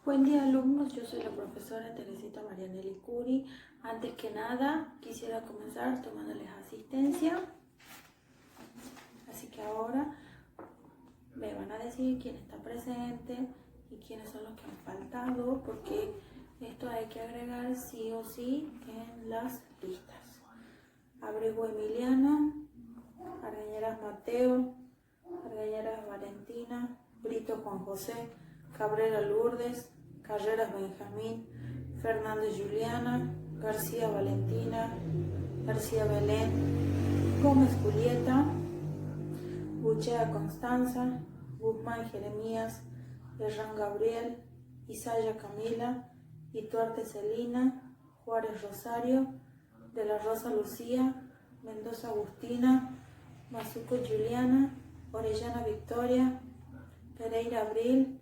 Buen día, alumnos, yo soy la profesora Teresita Marianelli Curi. Antes que nada quisiera comenzar tomándoles asistencia, así que ahora me van a decir quién está presente y quiénes son los que han faltado, porque esto hay que agregar sí o sí en las listas. Abrego Emiliano, Argañeras Mateo, Argañeras Valentina, Brito Juan José, Cabrera Lourdes, Carreras Benjamín, Fernández Juliana, García Valentina, García Belén, Gómez Julieta, Buchea Constanza, Guzmán Jeremías, Herrán Gabriel, Isaya Camila, Ituarte Celina, Juárez Rosario, De la Rosa Lucía, Mendoza Agustina, Mazuco Juliana, Orellana Victoria, Pereira Abril,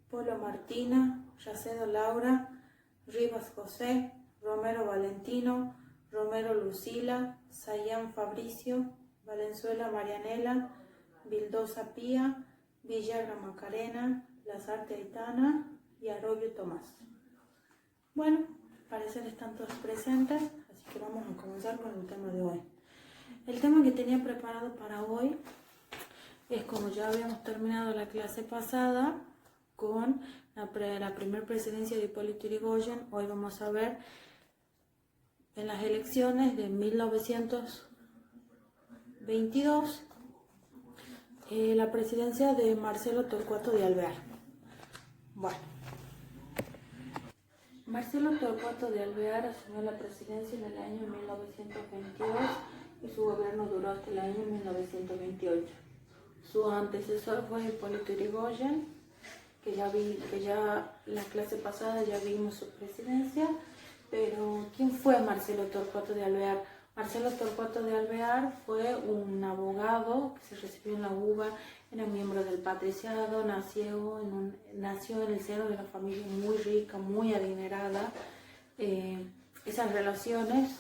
Polo Martina, Yacedo Laura, Rivas José, Romero Valentino, Romero Lucila, Sayán Fabricio, Valenzuela Marianela, Vildosa Pía, Villagra Macarena, Lazarte Aitana y Arroyo Tomás. Bueno, parecen están todos presentes, así que vamos a comenzar con el tema de hoy. El tema que tenía preparado para hoy es, como ya habíamos terminado la clase pasada con la primera presidencia de Hipólito Yrigoyen, hoy vamos a ver en las elecciones de 1922 la presidencia de Marcelo Torcuato de Alvear. Bueno, Marcelo Torcuato de Alvear asumió la presidencia en el año 1922 y su gobierno duró hasta el año 1928. Su antecesor fue Hipólito Yrigoyen, que ya la clase pasada ya vimos su presidencia. Pero ¿quién fue Marcelo Torcuato de Alvear? Marcelo Torcuato de Alvear fue un abogado que se recibió en la UBA, era miembro del patriciado, nació en el seno de una familia muy rica, muy adinerada. Esas relaciones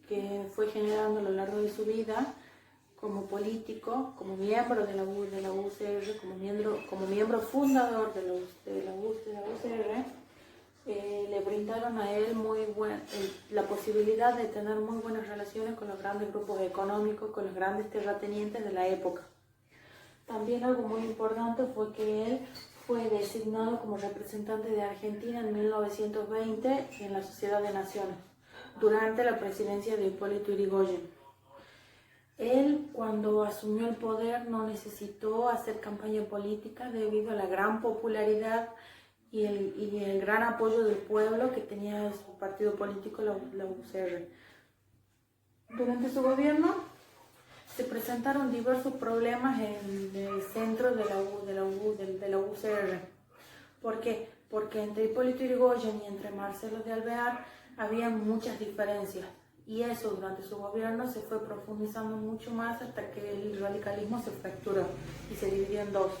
que fue generando a lo largo de su vida como político, como miembro de la UCR, como miembro fundador de la UCR, le brindaron a él la posibilidad de tener muy buenas relaciones con los grandes grupos económicos, con los grandes terratenientes de la época. También algo muy importante fue que él fue designado como representante de Argentina en 1920 en la Sociedad de Naciones, durante la presidencia de Hipólito Yrigoyen. Él, cuando asumió el poder, no necesitó hacer campaña política debido a la gran popularidad y el gran apoyo del pueblo que tenía su partido político, la UCR. Durante su gobierno se presentaron diversos problemas en el centro de la UCR. ¿Por qué? Porque entre Hipólito Yrigoyen y entre Marcelo de Alvear había muchas diferencias. Y eso durante su gobierno se fue profundizando mucho más hasta que el radicalismo se fracturó y se dividió en dos: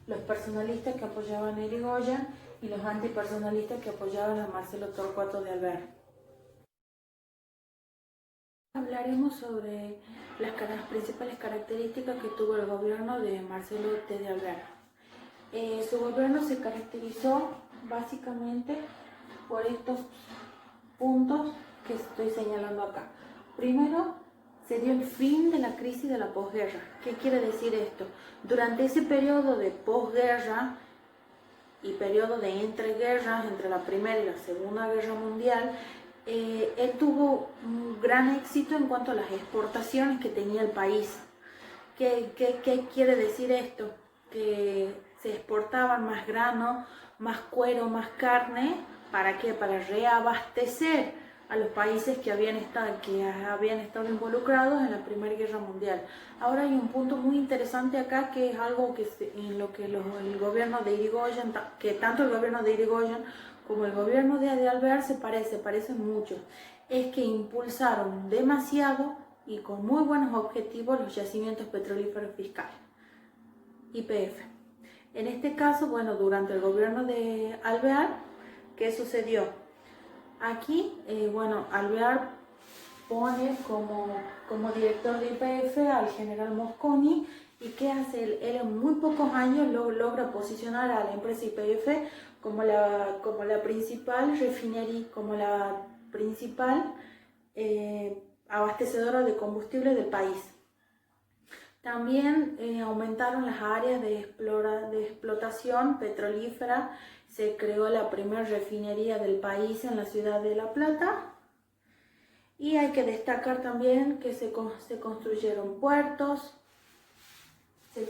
los personalistas que apoyaban a Yrigoyen y los antipersonalistas que apoyaban a Marcelo Torcuato de Alvear. Hablaremos sobre las principales características que tuvo el gobierno de Marcelo T. de Alvear. Su gobierno se caracterizó básicamente por estos puntos que estoy señalando acá. Primero, se dio el fin de la crisis de la posguerra. ¿Qué quiere decir esto? Durante ese periodo de posguerra y periodo de entreguerras, entre la Primera y la Segunda Guerra Mundial, él tuvo un gran éxito en cuanto a las exportaciones que tenía el país. ¿Qué quiere decir esto? Que se exportaban más grano, más cuero, más carne. ¿Para qué? Para reabastecer a los países que habían estado involucrados en la Primera Guerra Mundial. Ahora hay un punto muy interesante acá, que es algo en lo que el gobierno de Yrigoyen, que tanto el gobierno de Yrigoyen como el gobierno de Alvear se parecen mucho. Es que impulsaron demasiado y con muy buenos objetivos los yacimientos petrolíferos fiscales, YPF. En este caso, bueno, durante el gobierno de Alvear, ¿qué sucedió? Aquí, Alvear pone como director de YPF al general Mosconi, ¿Y qué hace él? Él en muy pocos años logra posicionar a la empresa YPF como la principal refinería, como la principal abastecedora de combustible del país. También aumentaron las áreas de explotación petrolífera, se creó la primera refinería del país en la ciudad de La Plata. Y hay que destacar también que se construyeron puertos, se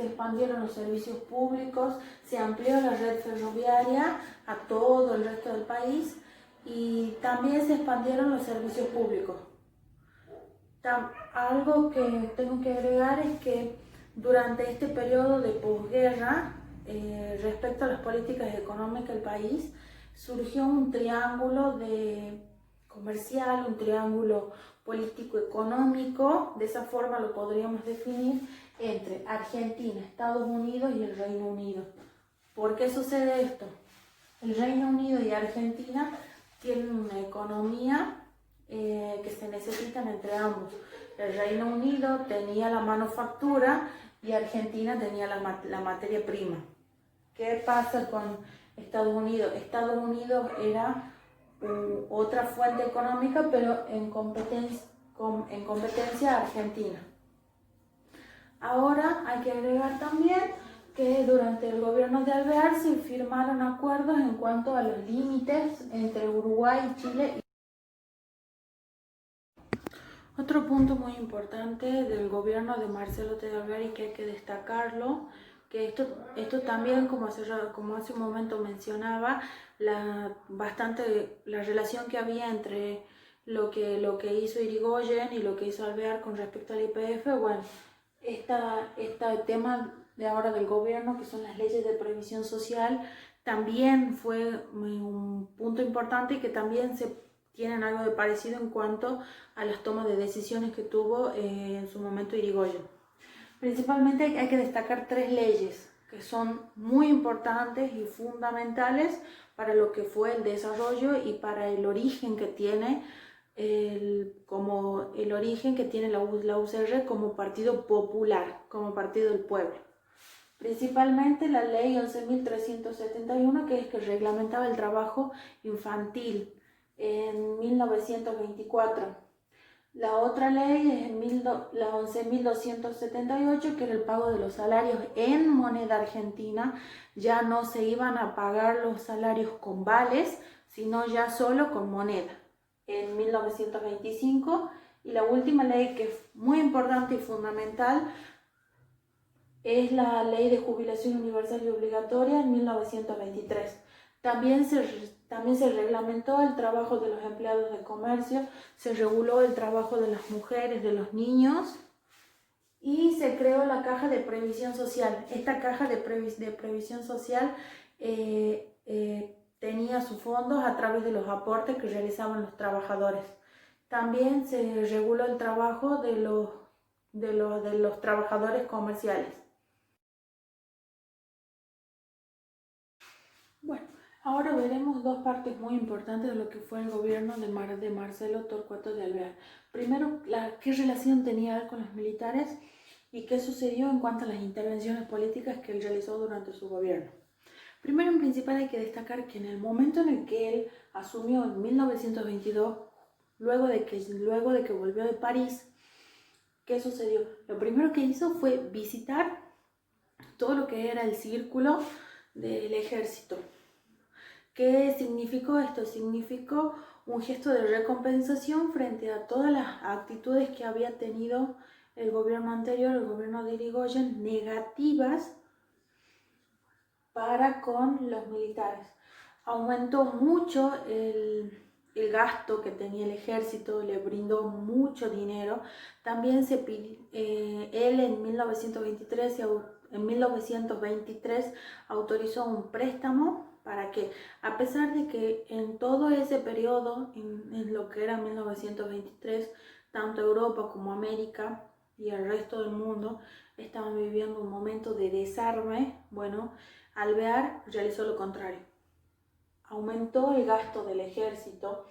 expandieron los servicios públicos, se amplió la red ferroviaria a todo el resto del país y también se expandieron los servicios públicos. Algo que tengo que agregar es que durante este periodo de posguerra, respecto a las políticas económicas del país, surgió un triángulo comercial, un triángulo político-económico, de esa forma lo podríamos definir, entre Argentina, Estados Unidos y el Reino Unido. ¿Por qué sucede esto? El Reino Unido y Argentina tienen una economía que se necesitan entre ambos. El Reino Unido tenía la manufactura y Argentina tenía la materia prima. ¿Qué pasa con Estados Unidos? Estados Unidos era otra fuente económica, pero en competencia argentina. Ahora hay que agregar también que durante el gobierno de Alvear se firmaron acuerdos en cuanto a los límites entre Uruguay y Chile. Otro punto muy importante del gobierno de Marcelo T. de Alvear y que hay que destacarlo, que esto también, como hace un momento mencionaba, la relación que había entre lo que hizo Irigoyen y lo que hizo Alvear con respecto al YPF, bueno, este tema de ahora del gobierno, que son las leyes de previsión social, también fue un punto importante y que también tienen algo de parecido en cuanto a las tomas de decisiones que tuvo en su momento Irigoyen. Principalmente hay que destacar tres leyes que son muy importantes y fundamentales para lo que fue el desarrollo y para el origen que tiene la UCR como partido popular, como partido del pueblo. Principalmente la ley 11.371, que es que reglamentaba el trabajo infantil en 1924. La otra ley es la 11.278, que era el pago de los salarios en moneda argentina. Ya no se iban a pagar los salarios con vales, sino ya solo con moneda, en 1925. Y la última ley, que es muy importante y fundamental, es la Ley de Jubilación Universal y Obligatoria en 1923. También se reglamentó el trabajo de los empleados de comercio, se reguló el trabajo de las mujeres, de los niños y se creó la Caja de Previsión Social. Esta Caja de Previsión Social tenía sus fondos a través de los aportes que realizaban los trabajadores. También se reguló el trabajo de los trabajadores comerciales. Bueno, ahora veremos dos partes muy importantes de lo que fue el gobierno de Marcelo Torcuato de Alvear. Primero, qué relación tenía él con los militares y qué sucedió en cuanto a las intervenciones políticas que él realizó durante su gobierno. Primero, en principal, hay que destacar que en el momento en el que él asumió en 1922, luego de que volvió de París, ¿qué sucedió? Lo primero que hizo fue visitar todo lo que era el círculo del ejército. ¿Qué significó esto? Significó un gesto de recompensación frente a todas las actitudes que había tenido el gobierno anterior, el gobierno de Irigoyen, negativas para con los militares. Aumentó mucho el gasto que tenía el ejército, le brindó mucho dinero. También él en 1923 autorizó un préstamo para que, a pesar de que en todo ese periodo, en lo que era 1923, tanto Europa como América y el resto del mundo estaban viviendo un momento de desarme, bueno, Alvear realizó lo contrario. Aumentó el gasto del ejército.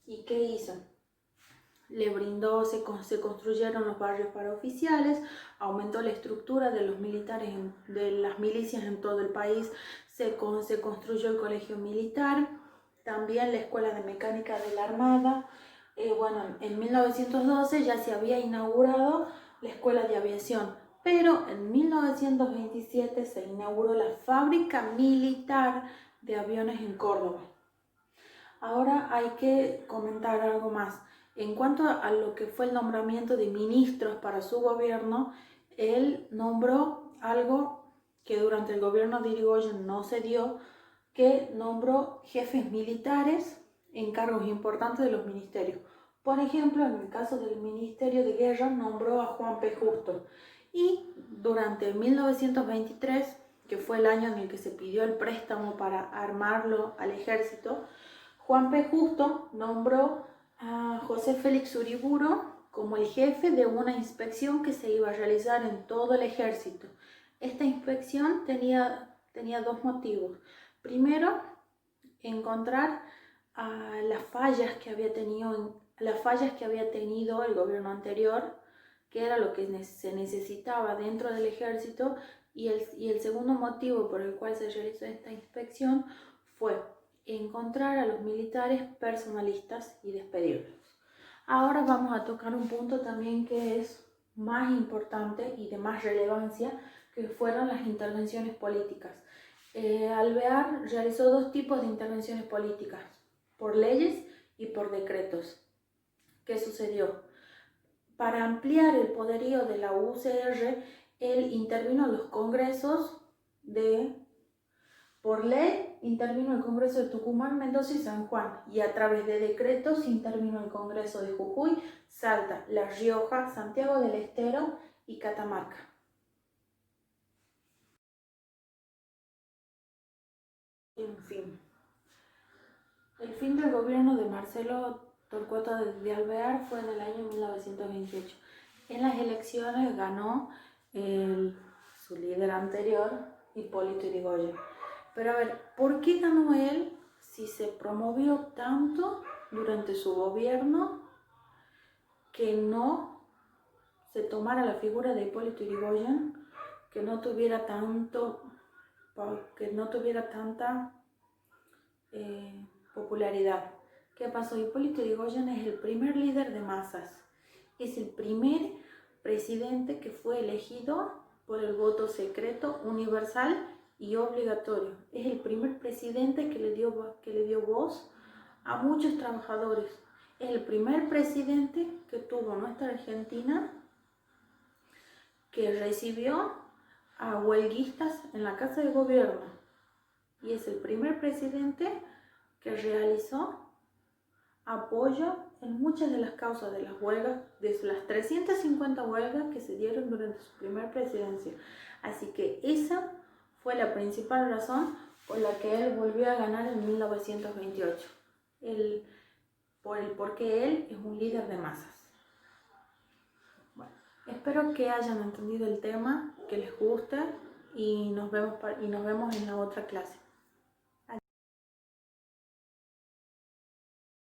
¿Y qué hizo? le brindó, se construyeron los barrios paraoficiales, aumentó la estructura de los militares, de las milicias en todo el país, se construyó el colegio militar, también la escuela de mecánica de la Armada. Bueno, en 1912 ya se había inaugurado la escuela de aviación, pero en 1927 se inauguró la fábrica militar de aviones en Córdoba. Ahora hay que comentar algo más. En cuanto a lo que fue el nombramiento de ministros para su gobierno, él nombró algo que durante el gobierno de Irigoyen no se dio, que nombró jefes militares en cargos importantes de los ministerios. Por ejemplo, en el caso del Ministerio de Guerra nombró a Juan P. Justo. Y durante 1923, que fue el año en el que se pidió el préstamo para armarlo al ejército, Juan P. Justo nombró a José Félix Uriburu como el jefe de una inspección que se iba a realizar en todo el ejército. Esta inspección tenía dos motivos. Primero, encontrar las fallas que había tenido el gobierno anterior, que era lo que se necesitaba dentro del ejército, y el segundo motivo por el cual se realizó esta inspección fue encontrar a los militares personalistas y despedirlos. Ahora vamos a tocar un punto también que es más importante y de más relevancia, que fueron las intervenciones políticas. Alvear realizó dos tipos de intervenciones políticas, por leyes y por decretos. ¿Qué sucedió? Para ampliar el poderío de la UCR, él intervino en los congresos por ley, intervino el Congreso de Tucumán, Mendoza y San Juan, y a través de decretos intervino el Congreso de Jujuy, Salta, La Rioja, Santiago del Estero y Catamarca. En fin, el fin del gobierno de Marcelo Torcuato de Alvear fue en el año 1928. En las elecciones ganó su líder anterior, Hipólito Yrigoyen. Pero a ver, ¿por qué ganó él si se promovió tanto durante su gobierno que no se tomara la figura de Hipólito Yrigoyen, que no tuviera tanta popularidad? ¿Qué pasó? Hipólito Yrigoyen es el primer líder de masas, es el primer presidente que fue elegido por el voto secreto, universal y obligatorio. Es el primer presidente que le dio voz a muchos trabajadores. Es el primer presidente que tuvo nuestra Argentina, que recibió a huelguistas en la Casa de Gobierno. Y es el primer presidente que realizó apoyo en muchas de las causas de las huelgas, de las 350 huelgas que se dieron durante su primera presidencia. Así que esa fue la principal razón por la que él volvió a ganar en 1928. Porque él es un líder de masas. Bueno, espero que hayan entendido el tema, que les guste y nos vemos en la otra clase.